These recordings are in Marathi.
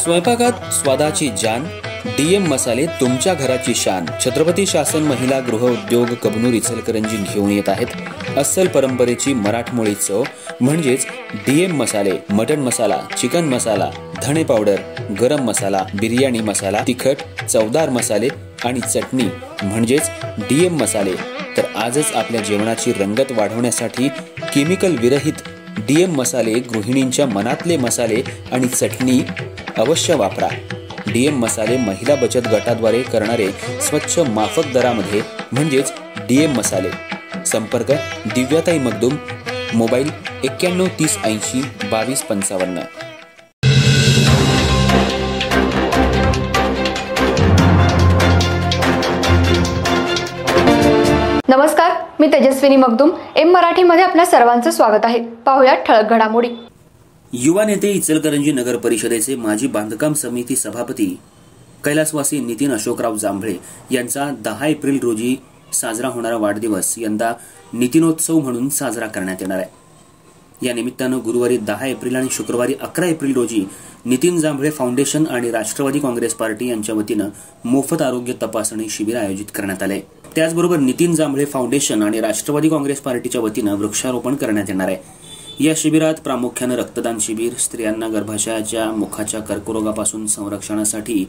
स्वयंपाकात स्वादाची जान, डीएम मसाले तुमच्या घराची शान. छत्रपती शासन महिला गृह उद्योग कबनूर इचलकरंजी घेऊन येत आहेत अस्सल परंपरेची मराठमोळी चव म्हणजेच डीएम मसाले. मटन मसाला, चिकन मसाला, धणे पावडर, गरम मसाला, बिर्याणी मसाला, तिखट चवदार मसाले आणि चटणी म्हणजेच डीएम मसाले. तर आजच आपल्या जेवणाची रंगत वाढवण्यासाठी केमिकल विरहित डीएम मसाले, गृहिणींच्या मनातले मसाले आणि चटणी अवश्य वापरा. डीएम मसाले महिला बचत गटाद्वारे करणारे स्वच्छ माफक दरामध्ये म्हणजेच डीएम मसाले. संपर्क दिव्याताई मगदूम, मोबाईल 91 30 80 22 55. नमस्कार, मी तेजस्विनी मगदूम. एम मराठीमध्ये आपल्या सर्वांचं स्वागत आहे. पाहूया ठळक घडामोडी. युवा नेते इचलकरंजी नगर परिषदेचे माजी बांधकाम समिती सभापती कैलासवासी नितीन अशोकराव जांभळे यांचा 10 एप्रिल रोजी साजरा होणारा वाढदिवस यंदा नितीनोत्सव म्हणून साजरा करण्यात येणार आहे. या निमित्तानं गुरुवारी 10 एप्रिल आणि शुक्रवारी 11 एप्रिल रोजी नितीन जांभळे फाउंडेशन आणि राष्ट्रवादी काँग्रेस पार्टी यांच्या वतीनं मोफत आरोग्य तपासणी शिबिर आयोजित करण्यात आले. त्याचबरोबर नितीन जांभळे फाउंडेशन आणि राष्ट्रवादी काँग्रेस पार्टीच्या वतीनं वृक्षारोपण करण्यात येणार आहे. या शिबिरात प्रामुख्यानं रक्तदान शिबिर, स्त्रियांना गर्भाशयाच्या मुखाच्या कर्करोगापासून संरक्षणासाठी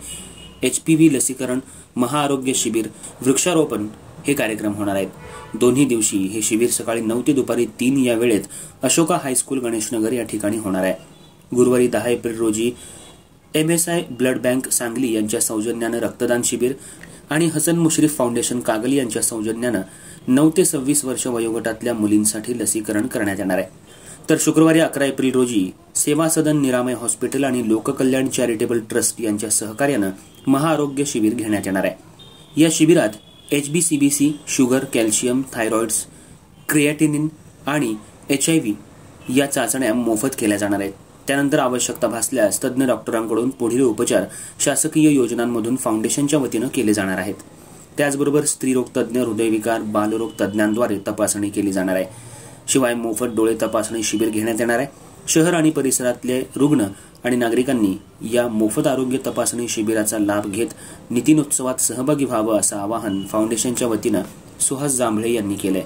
HPV लसीकरण, महाआरोग्य शिबिर, वृक्षारोपण हे कार्यक्रम होणार आहेत. दोन्ही दिवशी हे शिबिर सकाळी 9 ते दुपारी 3 या वेळेत अशोका हायस्कूल गणेशनगर या ठिकाणी होणार आहे. गुरुवारी 10 एप्रिल रोजी MSI ब्लड बँक सांगली यांच्या सौजन्यानं रक्तदान शिबिर आणि हसन मुश्रीफ फाउंडेशन कागल यांच्या सौजन्यानं 9 ते 26 वर्ष वयोगटातल्या मुलींसाठी लसीकरण करण्यात येणार आहे. तर शुक्रवारी 11 एप्रिल रोजी सेवा सदन निरामय हॉस्पिटल आणि लोककल्याण चॅरिटेबल ट्रस्ट यांच्या सहकार्यानं महाआरोग्य शिबिर घेण्यात येणार आहे. या शिबिरात HbCBC, शुगर, कॅल्शियम, थायरॉइड्स, क्रिएटिनिन आणि HIV या चाचण्या मोफत केल्या जाणार आहेत. त्यानंतर आवश्यकता भासल्यास तज्ज्ञ डॉक्टरांकडून पुढील उपचार शासकीय योजनांमधून फाउंडेशनच्या वतीनं केले जाणार आहेत. त्याचबरोबर स्त्रीरोग तज्ज्ञ, हृदयविकार, बालरोग तज्ज्ञांद्वारे तपासणी केली जाणार आहे. शिवाय मोफत डोळे तपासणी शिबिर घेण्यात येणार आहे. शहर आणि परिसरातले रुग्ण आणि नागरिकांनी या मोफत आरोग्य तपासणी शिबिराचा लाभ घेत नितीनोत्सवात सहभागी व्हावं असं आवाहन फाउंडेशनच्या वतीनं सुहास जांभळे यांनी केलंय.